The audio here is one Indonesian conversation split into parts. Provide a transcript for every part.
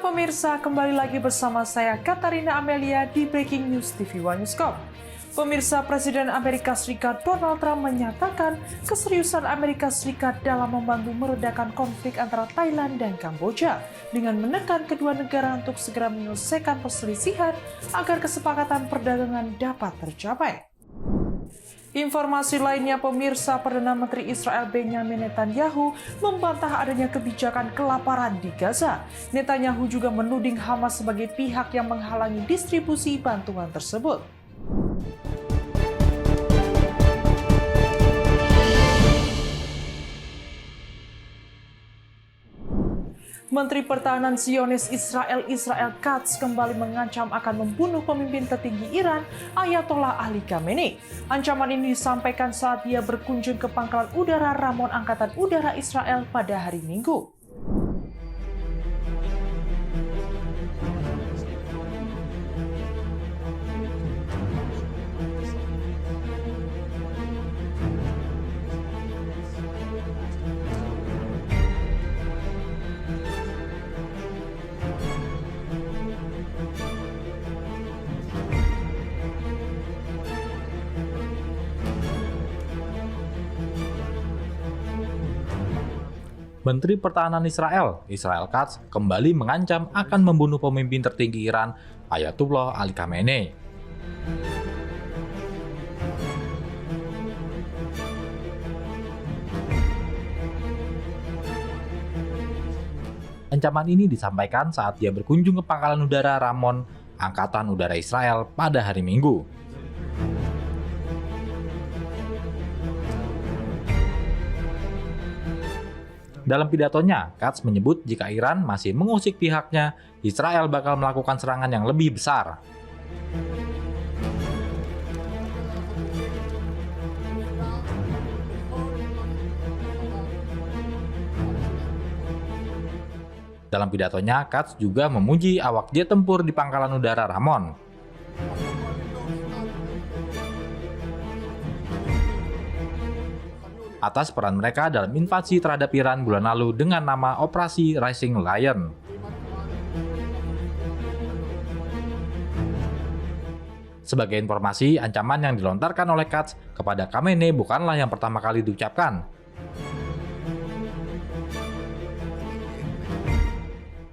pemirsa, kembali lagi bersama saya Katarina Amelia di Breaking News TV One Newscom. Pemirsa, Presiden Amerika Serikat Donald Trump menyatakan keseriusan Amerika Serikat dalam membantu meredakan konflik antara Thailand dan Kamboja dengan menekan kedua negara untuk segera menyelesaikan perselisihan agar kesepakatan perdagangan dapat tercapai. Informasi lainnya, pemirsa, Perdana Menteri Israel Benjamin Netanyahu membantah adanya kebijakan kelaparan di Gaza. Netanyahu juga menuding Hamas sebagai pihak yang menghalangi distribusi bantuan tersebut. Menteri Pertahanan Zionis Israel Katz kembali mengancam akan membunuh pemimpin tertinggi Iran, Ayatollah Ali Khamenei. Ancaman ini disampaikan saat dia berkunjung ke Pangkalan Udara Ramon Angkatan Udara Israel pada hari Minggu. Menteri Pertahanan Israel Katz kembali mengancam akan membunuh pemimpin tertinggi Iran, Ayatollah Ali Khamenei. Ancaman ini disampaikan saat dia berkunjung ke Pangkalan Udara Ramon Angkatan Udara Israel pada hari Minggu. Dalam pidatonya, Katz menyebut jika Iran masih mengusik pihaknya, Israel bakal melakukan serangan yang lebih besar. Dalam pidatonya, Katz juga memuji awak jet tempur di Pangkalan Udara Ramon. Atas peran mereka dalam invasi terhadap Iran bulan lalu dengan nama Operasi Rising Lion. Sebagai informasi, ancaman yang dilontarkan oleh Katz kepada Khamenei bukanlah yang pertama kali diucapkan.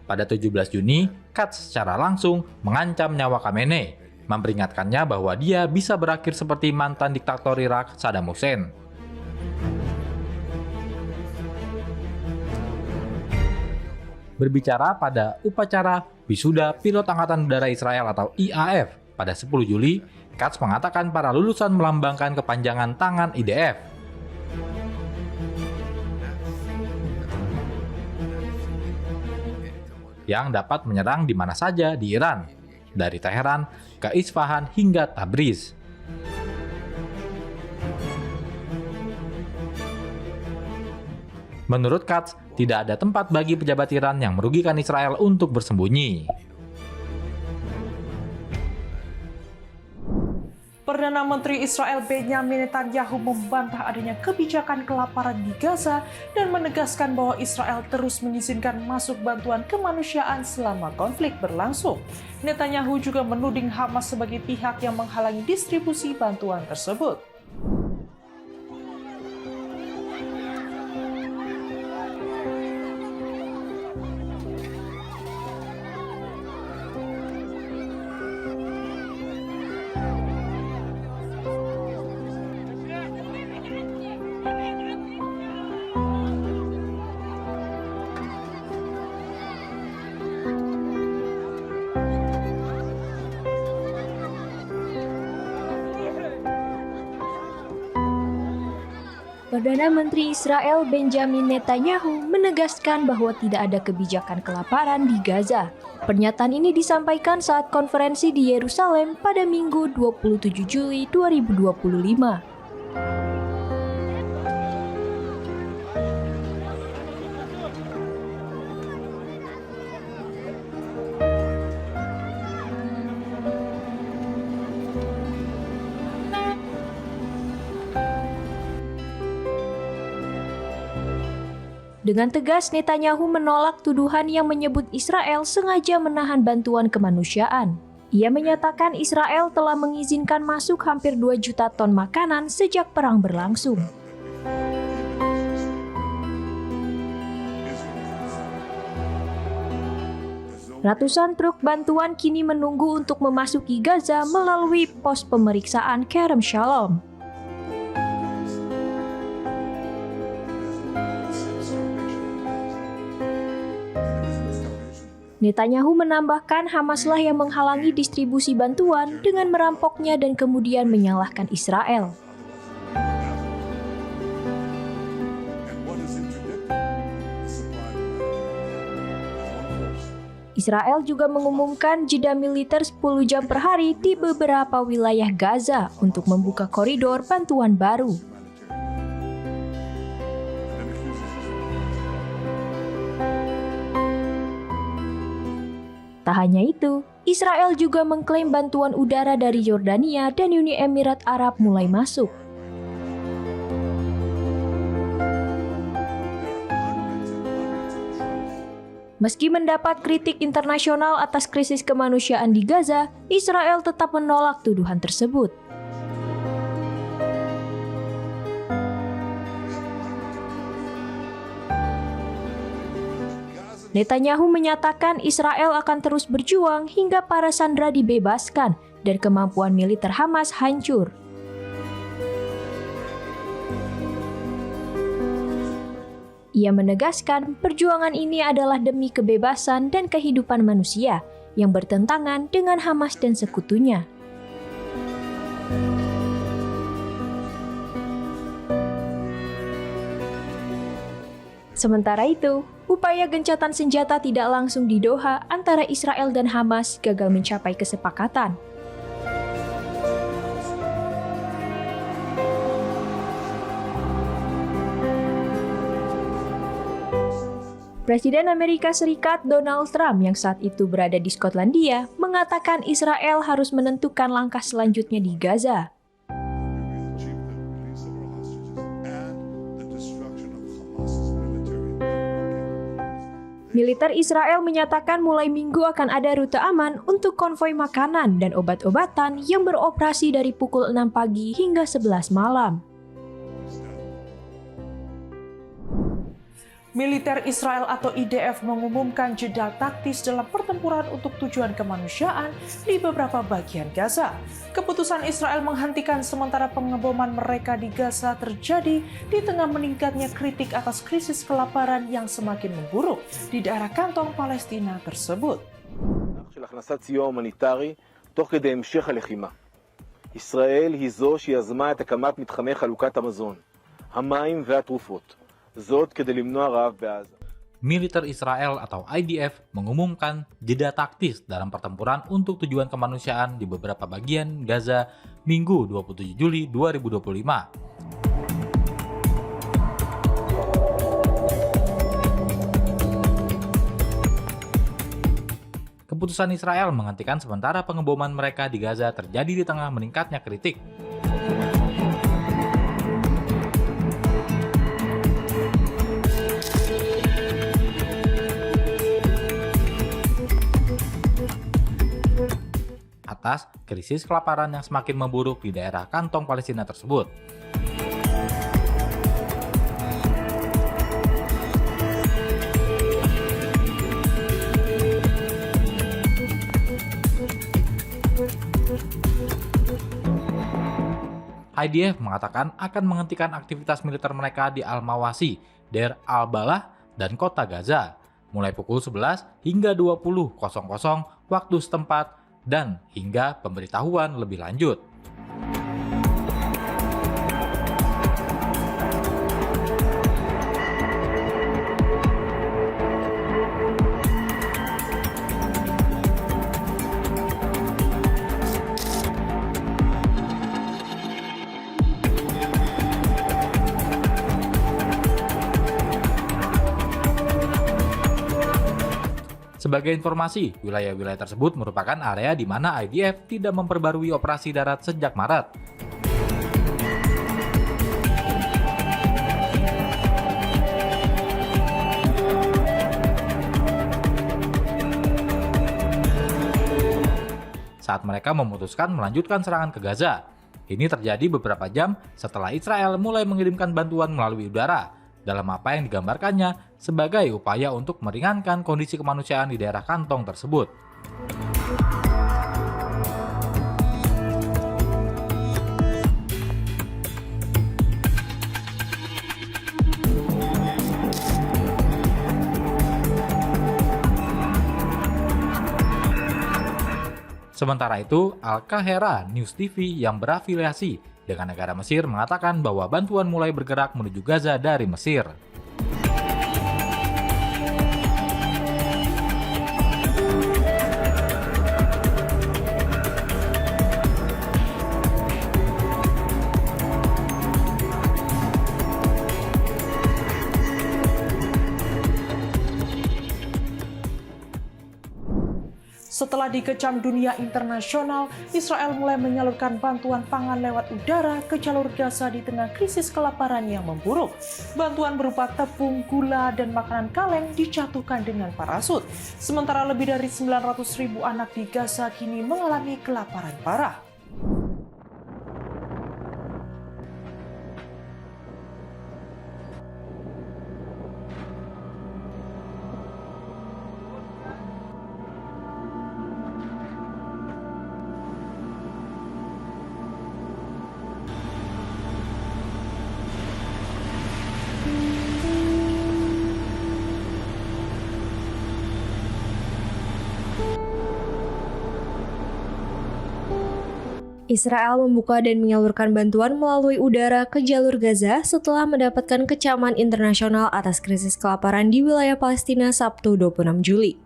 Pada 17 Juni, Katz secara langsung mengancam nyawa Khamenei, memperingatkannya bahwa dia bisa berakhir seperti mantan diktator Irak Saddam Hussein. Berbicara pada upacara wisuda pilot Angkatan Udara Israel atau IAF pada 10 Juli, Katz mengatakan para lulusan melambangkan kepanjangan tangan IDF. Yang dapat menyerang di mana saja di Iran, dari Teheran ke Isfahan hingga Tabriz. Menurut Katz, tidak ada tempat bagi pejabat Iran yang merugikan Israel untuk bersembunyi. Perdana Menteri Israel Benjamin Netanyahu membantah adanya kebijakan kelaparan di Gaza dan menegaskan bahwa Israel terus mengizinkan masuk bantuan kemanusiaan selama konflik berlangsung. Netanyahu juga menuding Hamas sebagai pihak yang menghalangi distribusi bantuan tersebut. Perdana Menteri Israel Benjamin Netanyahu menegaskan bahwa tidak ada kebijakan kelaparan di Gaza. Pernyataan ini disampaikan saat konferensi di Yerusalem pada Minggu 27 Juli 2025. Dengan tegas, Netanyahu menolak tuduhan yang menyebut Israel sengaja menahan bantuan kemanusiaan. Ia menyatakan Israel telah mengizinkan masuk hampir 2 juta ton makanan sejak perang berlangsung. Ratusan truk bantuan kini menunggu untuk memasuki Gaza melalui pos pemeriksaan Kerem Shalom. Netanyahu menambahkan Hamaslah yang menghalangi distribusi bantuan dengan merampoknya dan kemudian menyalahkan Israel. Israel juga mengumumkan jeda militer 10 jam per hari di beberapa wilayah Gaza untuk membuka koridor bantuan baru. Tak hanya itu, Israel juga mengklaim bantuan udara dari Yordania dan Uni Emirat Arab mulai masuk. Meski mendapat kritik internasional atas krisis kemanusiaan di Gaza, Israel tetap menolak tuduhan tersebut. Netanyahu menyatakan Israel akan terus berjuang hingga para sandera dibebaskan dan kemampuan militer Hamas hancur. Ia menegaskan perjuangan ini adalah demi kebebasan dan kehidupan manusia yang bertentangan dengan Hamas dan sekutunya. Sementara itu, upaya gencatan senjata tidak langsung di Doha antara Israel dan Hamas gagal mencapai kesepakatan. Presiden Amerika Serikat Donald Trump yang saat itu berada di Skotlandia mengatakan Israel harus menentukan langkah selanjutnya di Gaza. Militer Israel menyatakan mulai Minggu akan ada rute aman untuk konvoi makanan dan obat-obatan yang beroperasi dari pukul 6 pagi hingga 11 malam. Militer Israel atau IDF mengumumkan jeda taktis dalam pertempuran untuk tujuan kemanusiaan di beberapa bagian Gaza. Keputusan Israel menghentikan sementara pengeboman mereka di Gaza terjadi di tengah meningkatnya kritik atas krisis kelaparan yang semakin memburuk di daerah kantong Palestina tersebut. ישראל היא זו שיזמה את הקמת מתחמי חלוקת המזון, המים והתרופות. זאת כדי למנוע רעב בעזה. Militer Israel atau IDF mengumumkan jeda taktis dalam pertempuran untuk tujuan kemanusiaan di beberapa bagian Gaza Minggu 27 Juli 2025. Keputusan Israel menghentikan sementara pengeboman mereka di Gaza terjadi di tengah meningkatnya kritik. Atas krisis kelaparan yang semakin memburuk di daerah kantong Palestina tersebut. IDF mengatakan akan menghentikan aktivitas militer mereka di Al-Mawasi, Deir al-Balah, dan kota Gaza, mulai pukul 11 hingga 20.00 waktu setempat, dan hingga pemberitahuan lebih lanjut. Sebagai informasi, wilayah-wilayah tersebut merupakan area di mana IDF tidak memperbarui operasi darat sejak Maret. saat mereka memutuskan melanjutkan serangan ke Gaza. Ini terjadi beberapa jam setelah Israel mulai mengirimkan bantuan melalui udara, dalam apa yang digambarkannya sebagai upaya untuk meringankan kondisi kemanusiaan di daerah kantong tersebut. Sementara itu, Al-Qahera News TV yang berafiliasi dengan negara Mesir mengatakan bahwa bantuan mulai bergerak menuju Gaza dari Mesir. Setelah dikecam dunia internasional, Israel mulai menyalurkan bantuan pangan lewat udara ke jalur Gaza di tengah krisis kelaparan yang memburuk. Bantuan berupa tepung, gula, dan makanan kaleng dijatuhkan dengan parasut. Sementara lebih dari 900.000 anak di Gaza kini mengalami kelaparan parah. Israel membuka dan menyalurkan bantuan melalui udara ke jalur Gaza setelah mendapatkan kecaman internasional atas krisis kelaparan di wilayah Palestina Sabtu 26 Juli.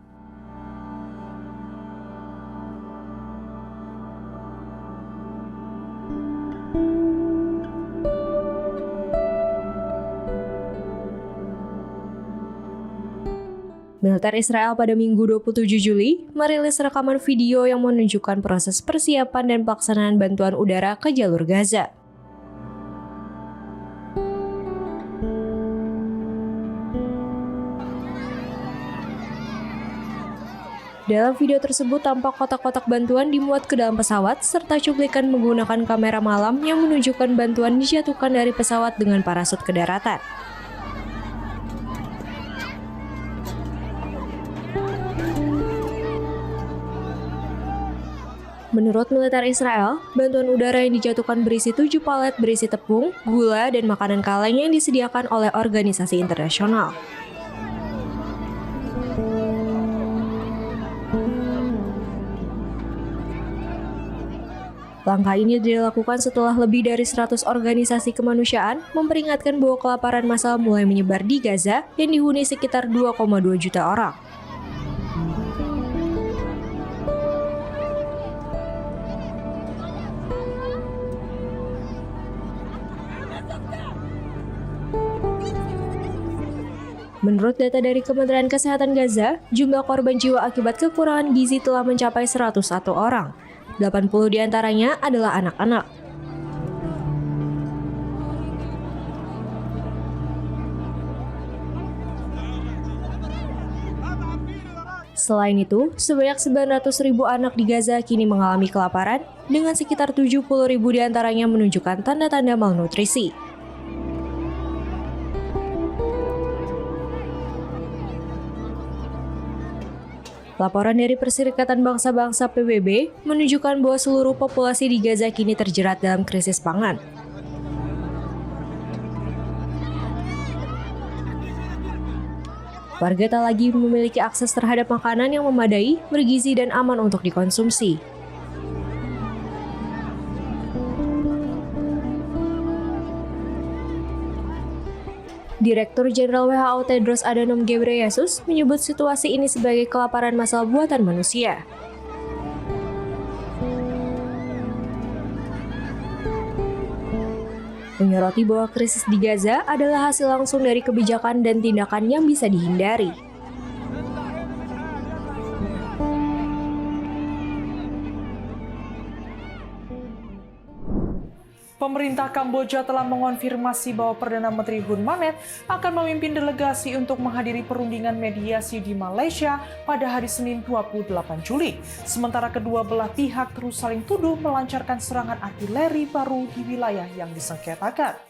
Militer Israel pada Minggu 27 Juli merilis rekaman video yang menunjukkan proses persiapan dan pelaksanaan bantuan udara ke jalur Gaza. Dalam video tersebut tampak kotak-kotak bantuan dimuat ke dalam pesawat serta cuplikan menggunakan kamera malam yang menunjukkan bantuan dijatuhkan dari pesawat dengan parasut ke daratan. Menurut militer Israel, bantuan udara yang dijatuhkan berisi 7 palet berisi tepung, gula, dan makanan kaleng yang disediakan oleh organisasi internasional. Langkah ini dilakukan setelah lebih dari 100 organisasi kemanusiaan memperingatkan bahwa kelaparan massal mulai menyebar di Gaza yang dihuni sekitar 2,2 juta orang. Menurut data dari Kementerian Kesehatan Gaza, jumlah korban jiwa akibat kekurangan gizi telah mencapai 101 orang. 80 diantaranya adalah anak-anak. Selain itu, sebanyak 900.000 anak di Gaza kini mengalami kelaparan, dengan sekitar 70.000 diantaranya menunjukkan tanda-tanda malnutrisi. Laporan dari Perserikatan Bangsa-Bangsa PBB menunjukkan bahwa seluruh populasi di Gaza kini terjerat dalam krisis pangan. Warga tak lagi memiliki akses terhadap makanan yang memadai, bergizi, dan aman untuk dikonsumsi. Direktur Jenderal WHO Tedros Adhanom Ghebreyesus menyebut situasi ini sebagai kelaparan massal buatan manusia. Menyoroti bahwa krisis di Gaza adalah hasil langsung dari kebijakan dan tindakan yang bisa dihindari. Pemerintah Kamboja telah mengonfirmasi bahwa Perdana Menteri Hun Manet akan memimpin delegasi untuk menghadiri perundingan mediasi di Malaysia pada hari Senin 28 Juli. Sementara kedua belah pihak terus saling tuduh melancarkan serangan artileri baru di wilayah yang disengketakan.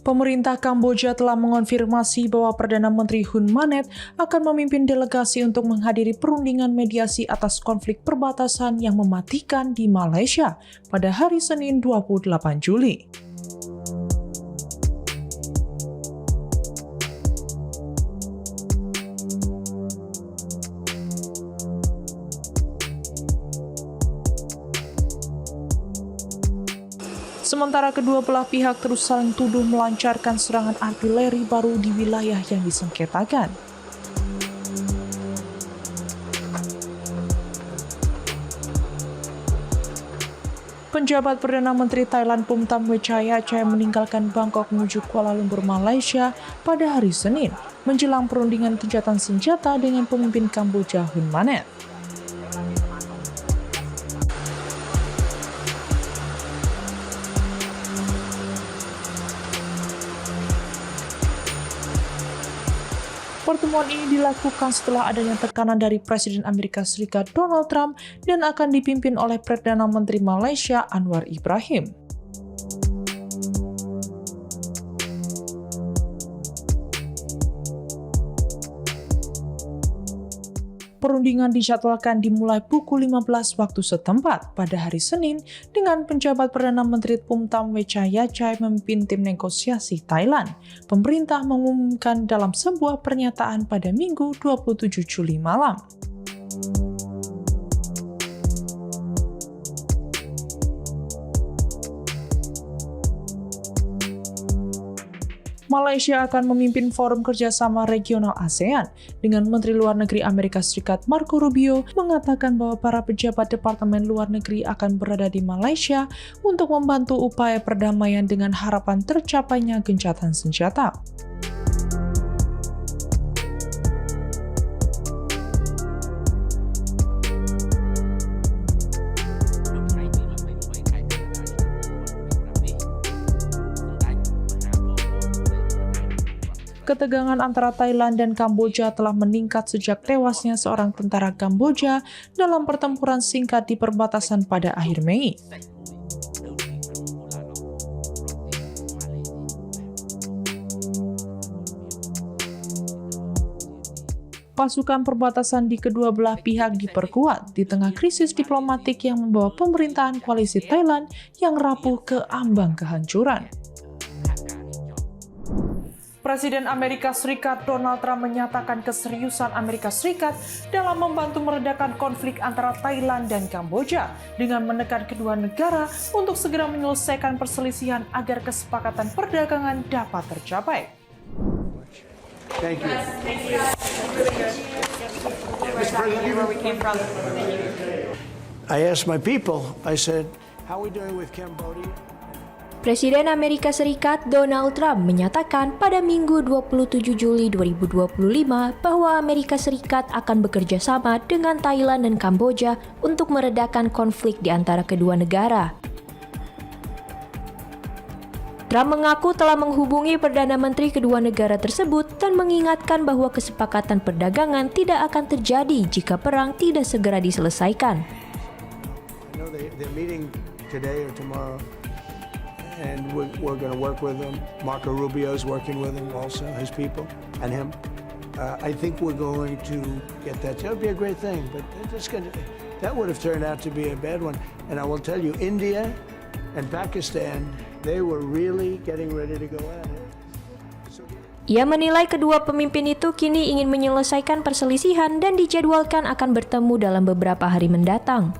Pemerintah Kamboja telah mengonfirmasi bahwa Perdana Menteri Hun Manet akan memimpin delegasi untuk menghadiri perundingan mediasi atas konflik perbatasan yang mematikan di Malaysia pada hari Senin 28 Juli. Sementara kedua belah pihak terus saling tuduh melancarkan serangan artileri baru di wilayah yang disengketakan. Penjabat Perdana Menteri Thailand Phumtham Wechayachai meninggalkan Bangkok menuju Kuala Lumpur, Malaysia pada hari Senin, menjelang perundingan gencatan senjata dengan pemimpin Kamboja Hun Manet. Pertemuan ini dilakukan setelah adanya tekanan dari Presiden Amerika Serikat Donald Trump dan akan dipimpin oleh Perdana Menteri Malaysia Anwar Ibrahim. Perundingan dijadwalkan dimulai pukul 15 waktu setempat pada hari Senin dengan penjabat Perdana Menteri Phumtham Wechayachai memimpin tim negosiasi Thailand. Pemerintah mengumumkan dalam sebuah pernyataan pada Minggu 27 Juli malam. Malaysia akan memimpin forum kerjasama regional ASEAN dengan Menteri Luar Negeri Amerika Serikat Marco Rubio mengatakan bahwa para pejabat Departemen Luar Negeri akan berada di Malaysia untuk membantu upaya perdamaian dengan harapan tercapainya gencatan senjata. Ketegangan antara Thailand dan Kamboja telah meningkat sejak tewasnya seorang tentara Kamboja dalam pertempuran singkat di perbatasan pada akhir Mei. Pasukan perbatasan di kedua belah pihak diperkuat di tengah krisis diplomatik yang membawa pemerintahan koalisi Thailand yang rapuh ke ambang kehancuran. Presiden Amerika Serikat Donald Trump menyatakan keseriusan Amerika Serikat dalam membantu meredakan konflik antara Thailand dan Kamboja dengan menekan kedua negara untuk segera menyelesaikan perselisihan agar kesepakatan perdagangan dapat tercapai. Thank you. I asked my people, I said, how are we doing with Cambodia? Presiden Amerika Serikat Donald Trump menyatakan pada Minggu 27 Juli 2025 bahwa Amerika Serikat akan bekerja sama dengan Thailand dan Kamboja untuk meredakan konflik di antara kedua negara. Trump mengaku telah menghubungi Perdana Menteri kedua negara tersebut dan mengingatkan bahwa kesepakatan perdagangan tidak akan terjadi jika perang tidak segera diselesaikan. They're meeting today or tomorrow. And we're going to work with them. Marco Rubio is working with him also, his people, and him. I think we're going to get that. That would be a great thing, but that would have turned out to be a bad one. And I will tell you, India and Pakistan, they were really getting ready to go at it. Ia menilai kedua pemimpin itu kini ingin menyelesaikan perselisihan dan dijadwalkan akan bertemu dalam beberapa hari mendatang.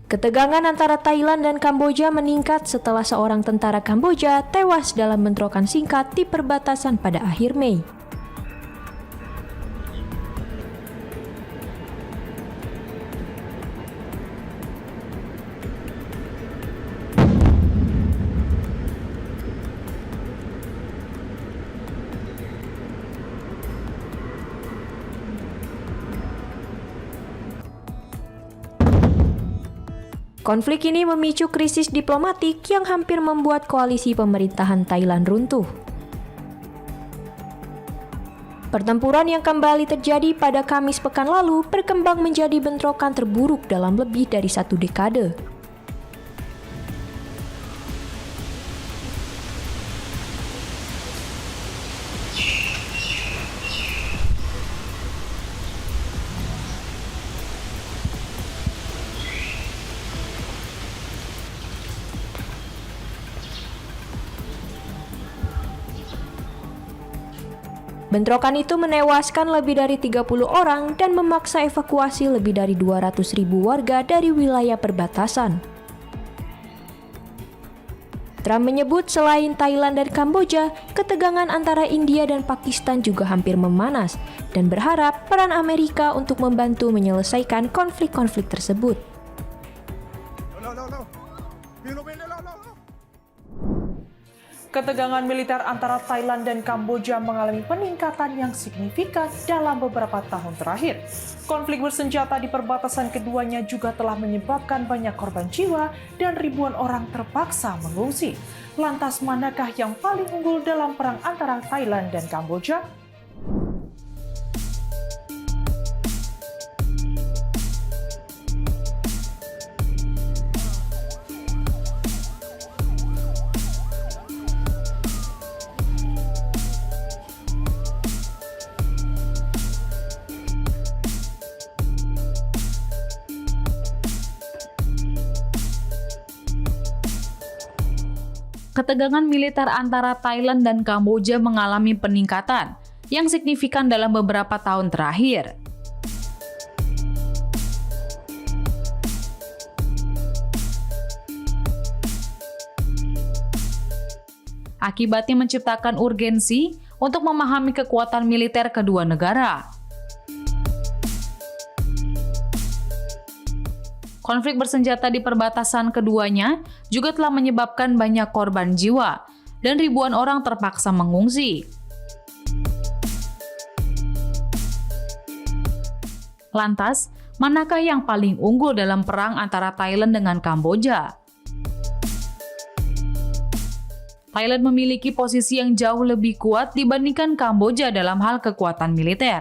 Ketegangan antara Thailand dan Kamboja meningkat setelah seorang tentara Kamboja tewas dalam bentrokan singkat di perbatasan pada akhir Mei. Konflik ini memicu krisis diplomatik yang hampir membuat koalisi pemerintahan Thailand runtuh. Pertempuran yang kembali terjadi pada Kamis pekan lalu berkembang menjadi bentrokan terburuk dalam lebih dari 1 dekade. Bentrokan itu menewaskan lebih dari 30 orang dan memaksa evakuasi lebih dari 200.000 warga dari wilayah perbatasan. Trump menyebut selain Thailand dan Kamboja, ketegangan antara India dan Pakistan juga hampir memanas dan berharap peran Amerika untuk membantu menyelesaikan konflik-konflik tersebut. Ketegangan militer antara Thailand dan Kamboja mengalami peningkatan yang signifikan dalam beberapa tahun terakhir. Konflik bersenjata di perbatasan keduanya juga telah menyebabkan banyak korban jiwa dan ribuan orang terpaksa mengungsi. Lantas manakah yang paling unggul dalam perang antara Thailand dan Kamboja? Ketegangan militer antara Thailand dan Kamboja mengalami peningkatan yang signifikan dalam beberapa tahun terakhir. Akibatnya menciptakan urgensi untuk memahami kekuatan militer kedua negara. Konflik bersenjata di perbatasan keduanya juga telah menyebabkan banyak korban jiwa dan ribuan orang terpaksa mengungsi. Lantas, manakah yang paling unggul dalam perang antara Thailand dengan Kamboja? Thailand memiliki posisi yang jauh lebih kuat dibandingkan Kamboja dalam hal kekuatan militer.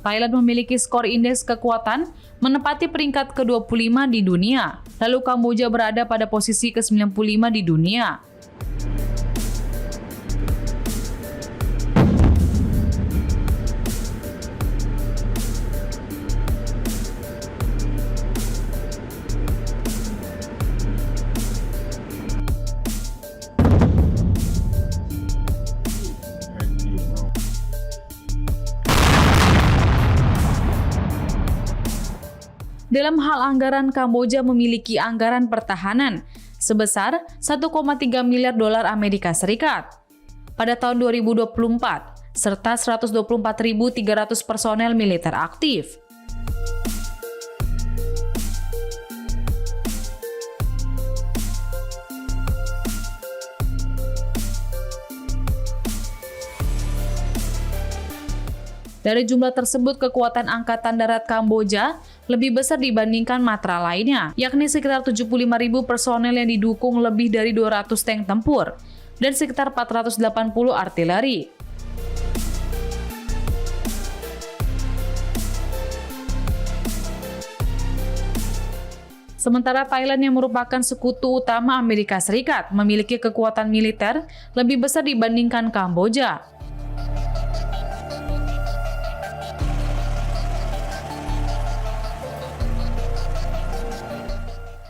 Thailand memiliki skor indeks kekuatan menempati peringkat ke-25 di dunia, lalu Kamboja berada pada posisi ke-95 di dunia. Dalam hal anggaran, Kamboja memiliki anggaran pertahanan sebesar 1,3 miliar dolar Amerika Serikat pada tahun 2024, serta 124.300 personel militer aktif. Dari jumlah tersebut, kekuatan Angkatan Darat Kamboja lebih besar dibandingkan matra lainnya, yakni sekitar 75.000 personel yang didukung lebih dari 200 tank tempur dan sekitar 480 artileri. Sementara Thailand yang merupakan sekutu utama Amerika Serikat memiliki kekuatan militer lebih besar dibandingkan Kamboja.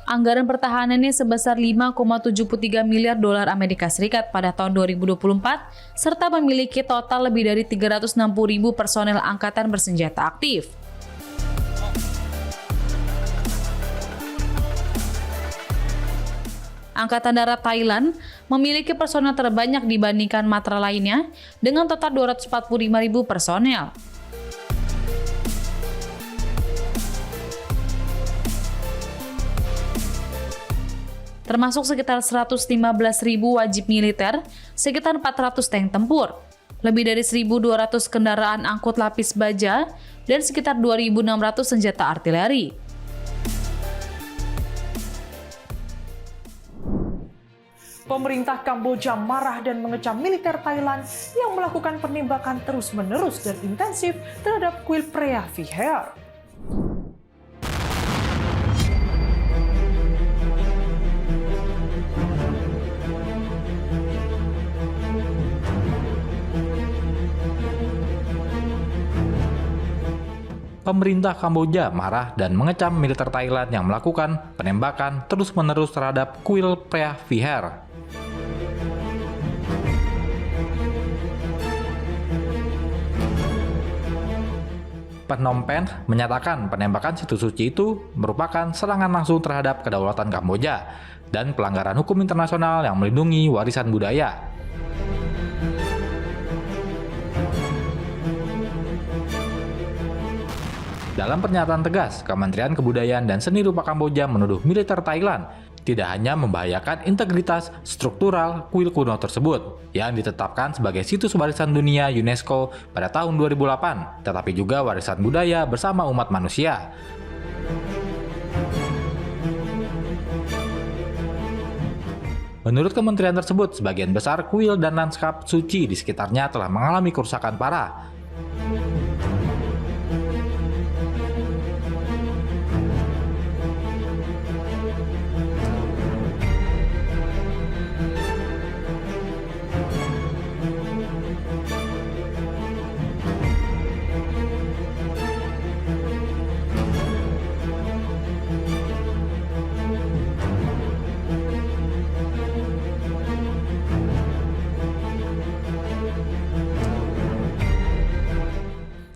Anggaran pertahanannya sebesar 5,73 miliar dolar Amerika Serikat pada tahun 2024, serta memiliki total lebih dari 360.000 personel angkatan bersenjata aktif. Angkatan Darat Thailand memiliki personel terbanyak dibandingkan matra lainnya dengan total 245.000 personel. Termasuk sekitar 115.000 wajib militer, sekitar 400 tank tempur, lebih dari 1.200 kendaraan angkut lapis baja, dan sekitar 2.600 senjata artileri. Pemerintah Kamboja marah dan mengecam militer Thailand yang melakukan penembakan terus-menerus dan intensif terhadap kuil Preah Vihear. Pemerintah Kamboja marah dan mengecam militer Thailand yang melakukan penembakan terus-menerus terhadap kuil Preah Vihear. Phnom Penh menyatakan penembakan situs suci itu merupakan serangan langsung terhadap kedaulatan Kamboja dan pelanggaran hukum internasional yang melindungi warisan budaya. Dalam pernyataan tegas, Kementerian Kebudayaan dan Seni Rupa Kamboja menuduh militer Thailand tidak hanya membahayakan integritas struktural kuil kuno tersebut yang ditetapkan sebagai situs warisan dunia UNESCO pada tahun 2008, tetapi juga warisan budaya bersama umat manusia. Menurut kementerian tersebut, sebagian besar kuil dan lanskap suci di sekitarnya telah mengalami kerusakan parah.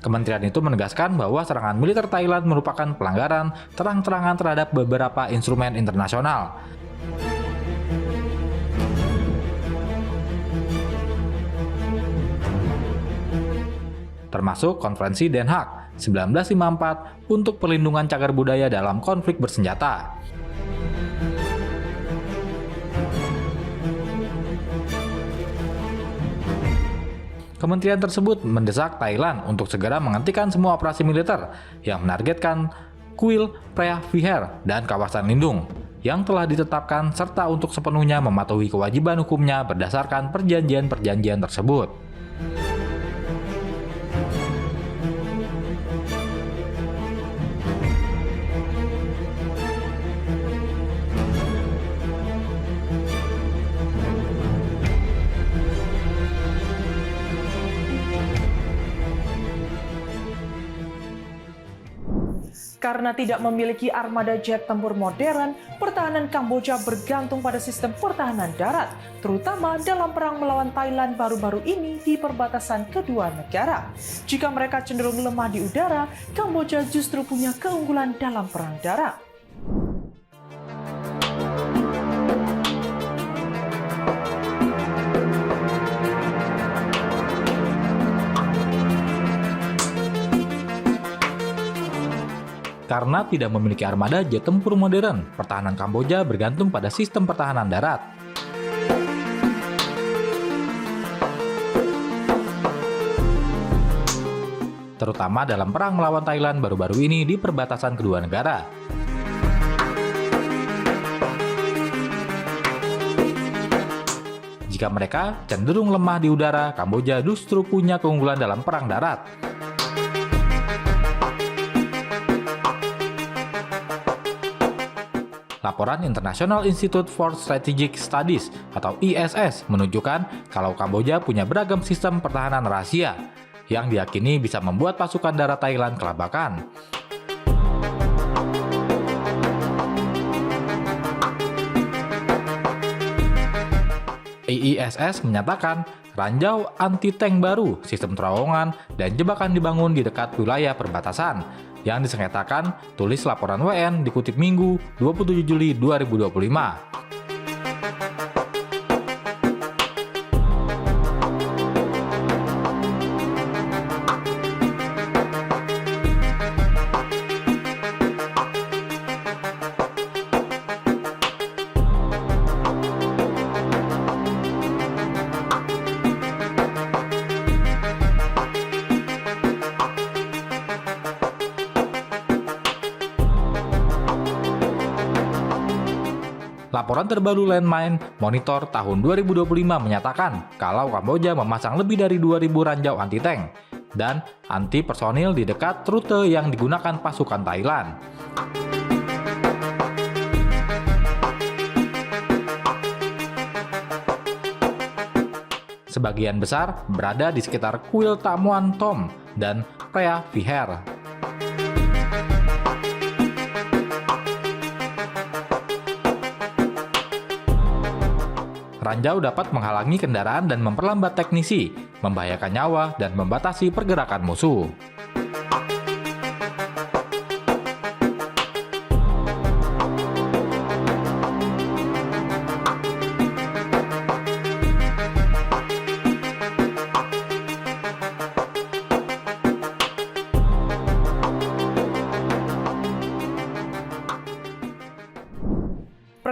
Kementerian itu menegaskan bahwa serangan militer Thailand merupakan pelanggaran terang-terangan terhadap beberapa instrumen internasional. Termasuk Konferensi Den Haag 1954 untuk perlindungan cagar budaya dalam konflik bersenjata. Kementerian tersebut mendesak Thailand untuk segera menghentikan semua operasi militer yang menargetkan kuil Preah Vihear dan kawasan lindung yang telah ditetapkan serta untuk sepenuhnya mematuhi kewajiban hukumnya berdasarkan perjanjian-perjanjian tersebut. Karena tidak memiliki armada jet tempur modern, pertahanan Kamboja bergantung pada sistem pertahanan darat, terutama dalam perang melawan Thailand baru-baru ini di perbatasan kedua negara. Jika mereka cenderung lemah di udara, Kamboja justru punya keunggulan dalam perang darat. Karena tidak memiliki armada jet tempur modern, pertahanan Kamboja bergantung pada sistem pertahanan darat. Terutama dalam perang melawan Thailand baru-baru ini di perbatasan kedua negara. Jika mereka cenderung lemah di udara, Kamboja justru punya keunggulan dalam perang darat. Laporan International Institute for Strategic Studies atau ISS menunjukkan kalau Kamboja punya beragam sistem pertahanan rahasia yang diyakini bisa membuat pasukan darat Thailand kelabakan. ISS menyatakan ranjau anti-tank baru, sistem terowongan, dan jebakan dibangun di dekat wilayah perbatasan yang disengketakan, tulis laporan WN dikutip Minggu 27 Juli 2025. Laporan terbaru Landmine Monitor tahun 2025 menyatakan kalau Kamboja memasang lebih dari 2.000 ranjau anti-tank dan anti-personil di dekat rute yang digunakan pasukan Thailand. Sebagian besar berada di sekitar kuil Tamuan Tom dan Preah Vihear. Ranjau dapat menghalangi kendaraan dan memperlambat teknisi, membahayakan nyawa, dan membatasi pergerakan musuh.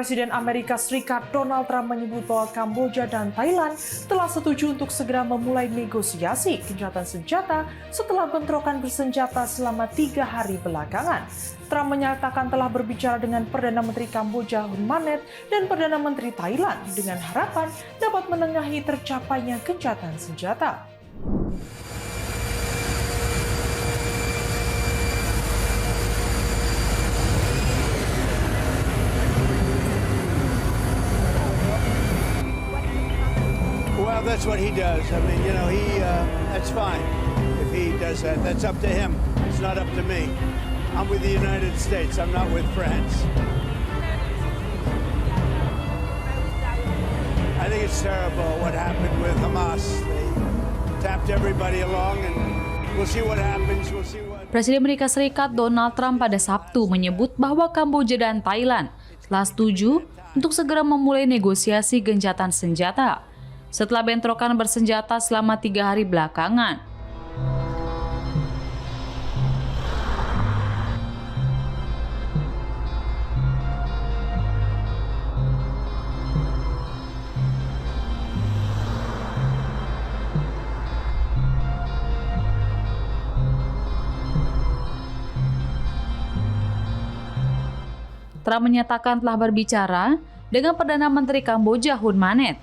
Presiden Amerika Serikat Donald Trump menyebut bahwa Kamboja dan Thailand telah setuju untuk segera memulai negosiasi gencatan senjata setelah bentrokan bersenjata selama 3 hari belakangan. Trump menyatakan telah berbicara dengan Perdana Menteri Kamboja Hun Manet dan Perdana Menteri Thailand dengan harapan dapat menengahi tercapainya gencatan senjata. Well, that's what he does. I mean, that's fine. If he does that, that's up to him. It's not up to me. I'm with the United States. I'm not with France. I think it's terrible what happened with Hamas. They tapped everybody along, and we'll see what happens. We'll see what. Presiden Amerika Serikat Donald Trump pada Sabtu menyebut bahwa Kamboja dan Thailand telah setuju untuk segera memulai negosiasi gencatan senjata setelah bentrokan bersenjata selama 3 hari belakangan. Trump menyatakan telah berbicara dengan Perdana Menteri Kamboja Hun Manet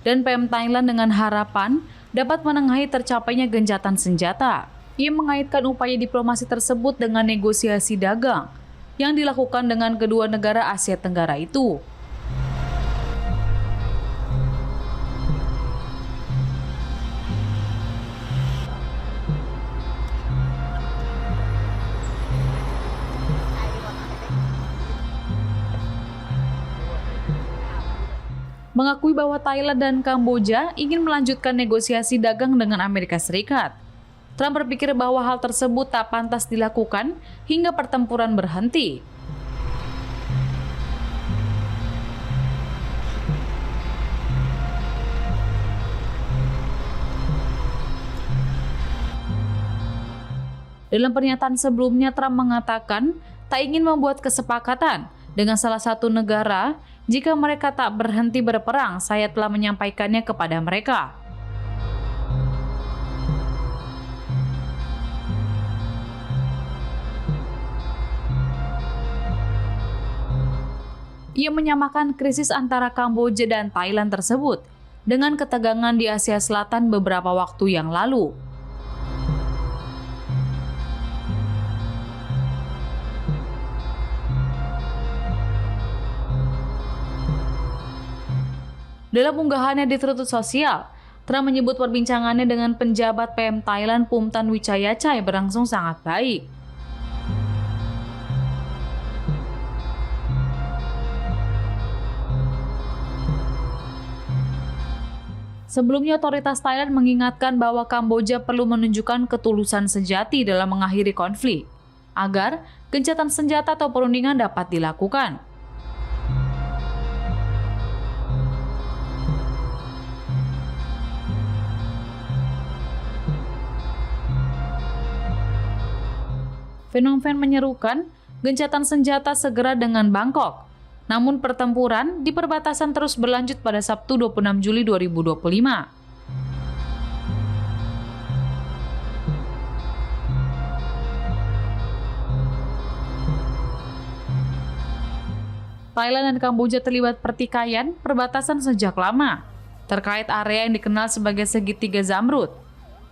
dan PM Thailand dengan harapan dapat menengahi tercapainya gencatan senjata. Ia mengaitkan upaya diplomasi tersebut dengan negosiasi dagang yang dilakukan dengan kedua negara Asia Tenggara itu. Mengakui bahwa Thailand dan Kamboja ingin melanjutkan negosiasi dagang dengan Amerika Serikat. Trump berpikir bahwa hal tersebut tak pantas dilakukan hingga pertempuran berhenti. Dalam pernyataan sebelumnya, Trump mengatakan tak ingin membuat kesepakatan dengan salah satu negara jika mereka tak berhenti berperang. Saya telah menyampaikannya kepada mereka. Ia menyamakan krisis antara Kamboja dan Thailand tersebut dengan ketegangan di Asia Selatan beberapa waktu yang lalu. Dalam unggahannya di Truth Social, Trump menyebut perbincangannya dengan penjabat PM Thailand Phumtham Wechayachai berlangsung sangat baik. Sebelumnya, otoritas Thailand mengingatkan bahwa Kamboja perlu menunjukkan ketulusan sejati dalam mengakhiri konflik, agar gencatan senjata atau perundingan dapat dilakukan. Phnom Penh menyerukan gencatan senjata segera dengan Bangkok. Namun pertempuran di perbatasan terus berlanjut pada Sabtu 26 Juli 2025. Thailand dan Kamboja terlibat pertikaian perbatasan sejak lama, terkait area yang dikenal sebagai segitiga Zamrud,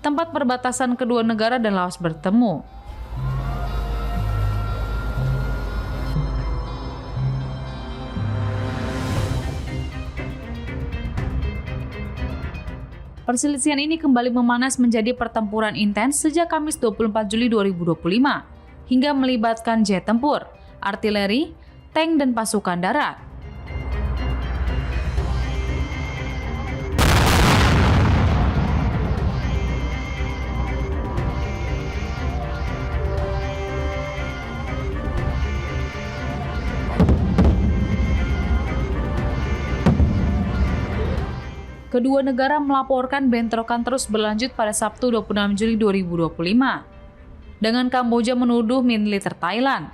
tempat perbatasan kedua negara dan Laos bertemu. Perselisihan ini kembali memanas menjadi pertempuran intens sejak Kamis 24 Juli 2025 hingga melibatkan jet tempur, artileri, tank, dan pasukan darat. Kedua negara melaporkan bentrokan terus berlanjut pada Sabtu 26 Juli 2025, dengan Kamboja menuduh militer Thailand.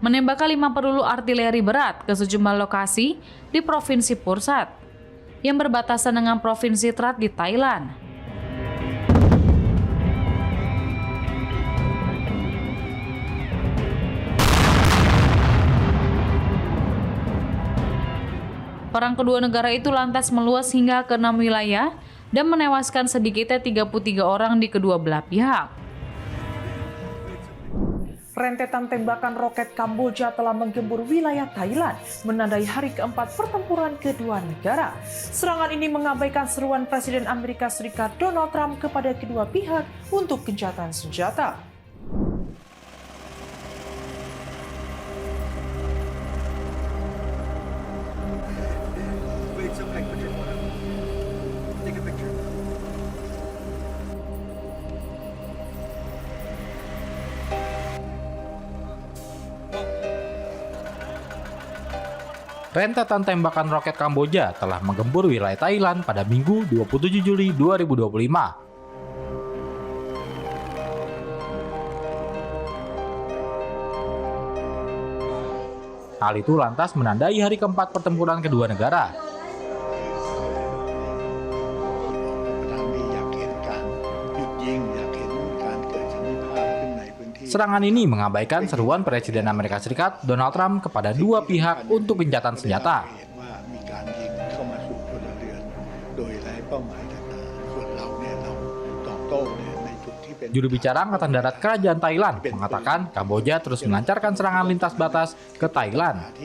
Menembakkan 5 peluru artileri berat ke sejumlah lokasi di Provinsi Pursat, yang berbatasan dengan Provinsi Trat di Thailand. Perang kedua negara itu lantas meluas hingga ke 6 wilayah dan menewaskan sedikitnya 33 orang di kedua belah pihak. Rentetan tembakan roket Kamboja telah menggempur wilayah Thailand, menandai hari keempat pertempuran kedua negara. Serangan ini mengabaikan seruan Presiden Amerika Serikat Donald Trump kepada kedua pihak untuk gencatan senjata. Rentetan tembakan roket Kamboja telah menggempur wilayah Thailand pada Minggu 27 Juli 2025. Hal itu lantas menandai hari keempat pertempuran kedua negara. Serangan ini mengabaikan seruan Presiden Amerika Serikat Donald Trump kepada dua pihak untuk gencatan senjata. Juru bicara Angkatan Darat Kerajaan Thailand mengatakan Kamboja terus melancarkan serangan lintas batas ke Thailand.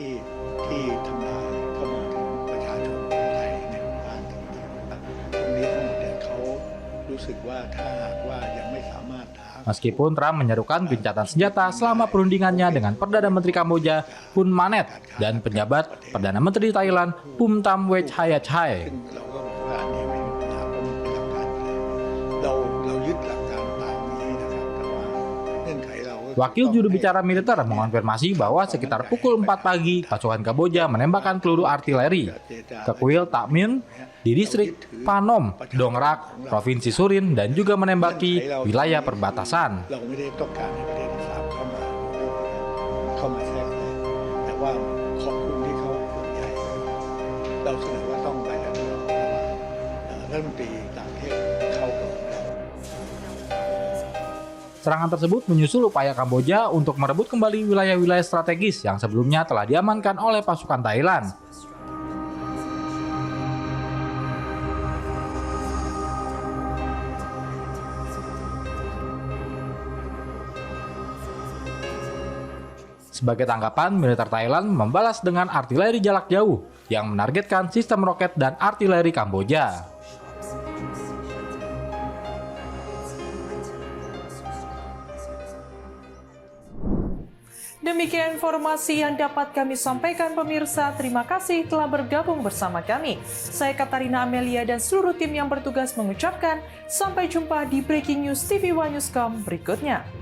Meskipun Trump menyerukan gencatan senjata selama perundingannya dengan Perdana Menteri Kamboja Hun Manet dan penjabat Perdana Menteri Thailand Phumtham Wechayachai. Wakil juru bicara militer mengonfirmasi bahwa sekitar pukul 4 pagi, pasukan Kamboja menembakkan peluru artileri ke kuil Tak Min di distrik Phnom Dong Rak, Provinsi Surin, dan juga menembaki wilayah perbatasan. Serangan tersebut menyusul upaya Kamboja untuk merebut kembali wilayah-wilayah strategis yang sebelumnya telah diamankan oleh pasukan Thailand. Sebagai tanggapan, militer Thailand membalas dengan artileri jarak jauh yang menargetkan sistem roket dan artileri Kamboja. Demikian informasi yang dapat kami sampaikan pemirsa. Terima kasih telah bergabung bersama kami. Saya Katarina Amelia dan seluruh tim yang bertugas mengucapkan sampai jumpa di Breaking News TV One Newscom berikutnya.